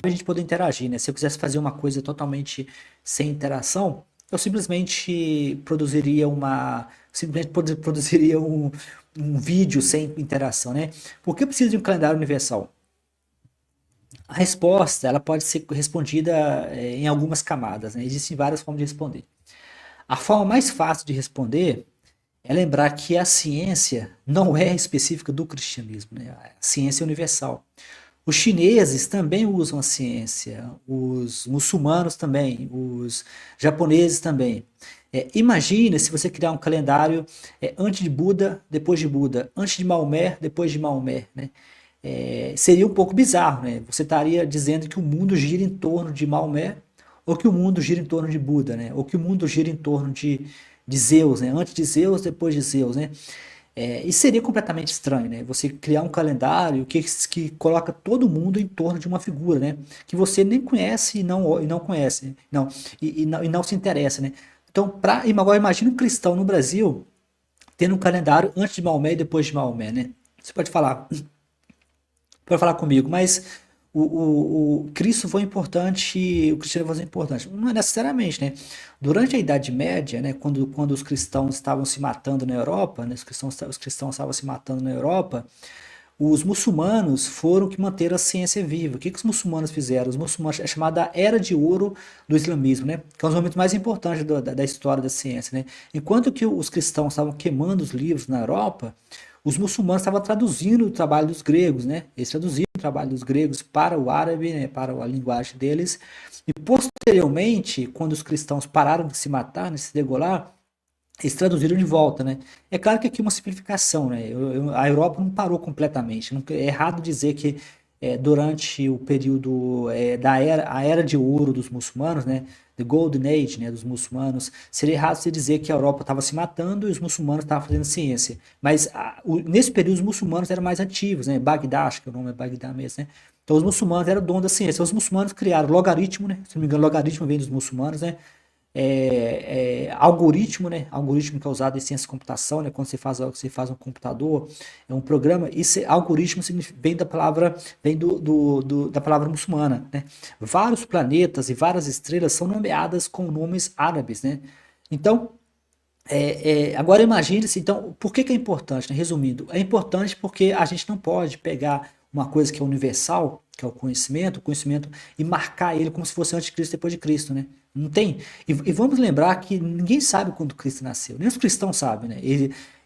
a gente poder interagir, né? Se eu quisesse fazer uma coisa totalmente sem interação, eu simplesmente produziria um vídeo sem interação, né? Por que eu preciso de um calendário universal? A resposta, ela pode ser respondida em algumas camadas, né? Existem várias formas de responder. A forma mais fácil de responder é lembrar que a ciência não é específica do cristianismo, né? A ciência é universal. Os chineses também usam a ciência, os muçulmanos também, os japoneses também. Imagina se você criar um calendário antes de Buda, depois de Buda, antes de Maomé, depois de Maomé, né? Seria um pouco bizarro, né? Você estaria dizendo que o mundo gira em torno de Maomé, ou que o mundo gira em torno de Buda, né? Ou que o mundo gira em torno de Zeus, né? Antes de Zeus, depois de Zeus, né? E seria completamente estranho, né? Você criar um calendário que coloca todo mundo em torno de uma figura, né? Que você nem conhece e não conhece, né? E não se interessa, né? Então, agora imagine um cristão no Brasil tendo um calendário antes de Maomé e depois de Maomé, né? Você pode falar comigo, mas o Cristo foi importante, o cristianismo foi importante. Não é necessariamente, né? Durante a Idade Média, né, quando os cristãos estavam se matando na Europa, né, os cristãos estavam se matando na Europa, os muçulmanos foram que manteram a ciência viva. O que os muçulmanos fizeram? Os muçulmanos é chamada Era de Ouro do islamismo, né? Que é um dos momentos mais importantes da história da ciência, né? Enquanto que os cristãos estavam queimando os livros na Europa, os muçulmanos estavam traduzindo o trabalho dos gregos, né? Eles traduziram o trabalho dos gregos para o árabe, né? Para a linguagem deles. E posteriormente, quando os cristãos pararam de se matar, de se degolar, eles traduziram de volta, né? É claro que aqui é uma simplificação, né? A Europa não parou completamente. É errado dizer que durante o período a era de ouro dos muçulmanos, né? The Golden Age, né? Dos muçulmanos, seria errado se dizer que a Europa estava se matando e os muçulmanos estavam fazendo ciência. Mas nesse período os muçulmanos eram mais ativos, né? Bagdá, acho que o nome é Bagdá mesmo, né? Então os muçulmanos eram dono da ciência. Os muçulmanos criaram logaritmo, né? Se não me engano, logaritmo vem dos muçulmanos, né? Algoritmo, né? Algoritmo que é usado em ciência de computação, né? Quando você faz um computador, é um programa. Algoritmo vem da palavra, da palavra muçulmana, né? Vários planetas e várias estrelas são nomeadas com nomes árabes, né? Então, agora imagine-se, então, por que é importante, né? Resumindo, é importante porque a gente não pode pegar uma coisa que é universal, que é o conhecimento, e marcar ele como se fosse antes de Cristo e depois de Cristo, né? Não tem. E vamos lembrar que ninguém sabe quando Cristo nasceu, nem os cristãos sabem, né?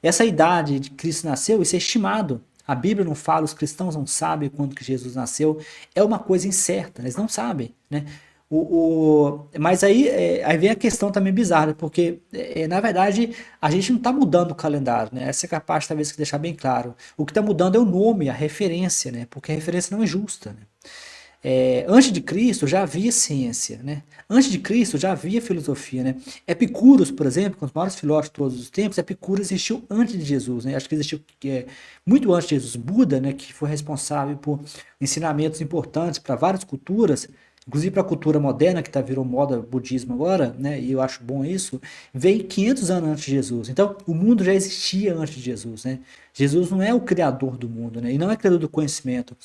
Essa idade de Cristo nasceu, isso é estimado. A Bíblia não fala, os cristãos não sabem quando que Jesus nasceu. É uma coisa incerta, eles não sabem, né? Mas aí vem a questão também bizarra, porque na verdade a gente não está mudando o calendário, né? Essa é capaz talvez de deixar bem claro. O que está mudando é o nome, a referência, né? Porque a referência não é justa, né? Antes de Cristo já havia ciência, né? Antes de Cristo já havia filosofia, né? Epicúros, por exemplo, um dos maiores filósofos de todos os tempos, Epicuro existiu antes de Jesus, né? Acho que existiu muito antes de Jesus. Buda, né, que foi responsável por ensinamentos importantes para várias culturas, inclusive para a cultura moderna, que virou moda budismo agora, né? E eu acho bom isso, veio 500 anos antes de Jesus. Então, o mundo já existia antes de Jesus, né? Jesus não é o criador do mundo, né? E não é criador do conhecimento.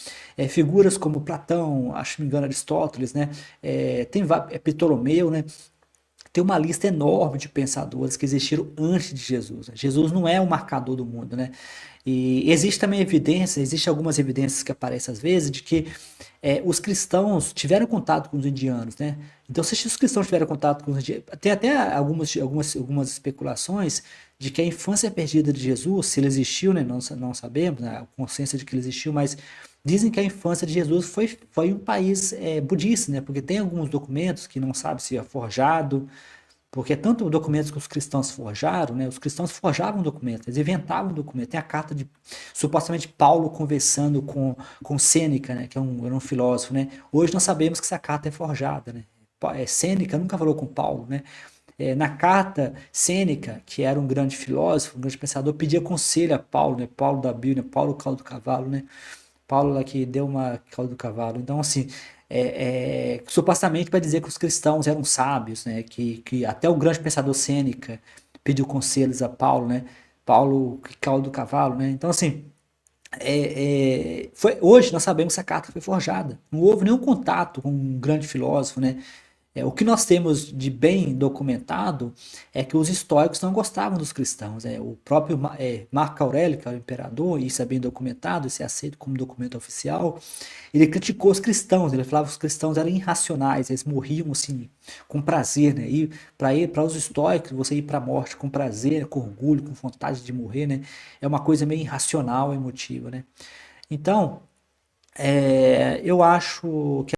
Figuras como Platão, acho que me engano Aristóteles, né? Ptolomeu, né? Tem uma lista enorme de pensadores que existiram antes de Jesus, né? Jesus não é o marcador do mundo, né? E existe também evidência, existe algumas evidências que aparecem às vezes de que os cristãos tiveram contato com os indianos, né? Então, se os cristãos tiveram contato com os indianos, tem até algumas especulações de que a infância perdida de Jesus, se ele existiu, né? Não sabemos, né? A consciência de que ele existiu, mas dizem que a infância de Jesus foi um país budista, né? Porque tem alguns documentos que não sabe se é forjado, porque tanto documentos que os cristãos forjaram, né? Os cristãos forjavam documentos, eles inventavam documentos. Tem a carta de supostamente Paulo conversando com Sêneca, né? Que era um filósofo, né? Hoje nós sabemos que essa carta é forjada, né? Sêneca nunca falou com Paulo, né? Na carta, Sêneca, que era um grande filósofo, um grande pensador, pedia conselho a Paulo, né? Paulo da Bíblia, Paulo cauda do cavalo, né? Paulo lá que deu uma cauda do cavalo. Então, assim, supostamente para dizer que os cristãos eram sábios, né? Que até o grande pensador Sêneca pediu conselhos a Paulo, né? Paulo que cauda do cavalo, né? Então, assim, Hoje nós sabemos que a carta foi forjada. Não houve nenhum contato com um grande filósofo, né? O que nós temos de bem documentado é que os estoicos não gostavam dos cristãos. O próprio Marco Aurélio, que é o imperador, e isso é bem documentado, isso é aceito como documento oficial, ele criticou os cristãos, ele falava que os cristãos eram irracionais, eles morriam assim, com prazer, né? E para os estoicos, você ir para a morte com prazer, com orgulho, com vontade de morrer, né? É uma coisa meio irracional, emotiva, né? Então, eu acho que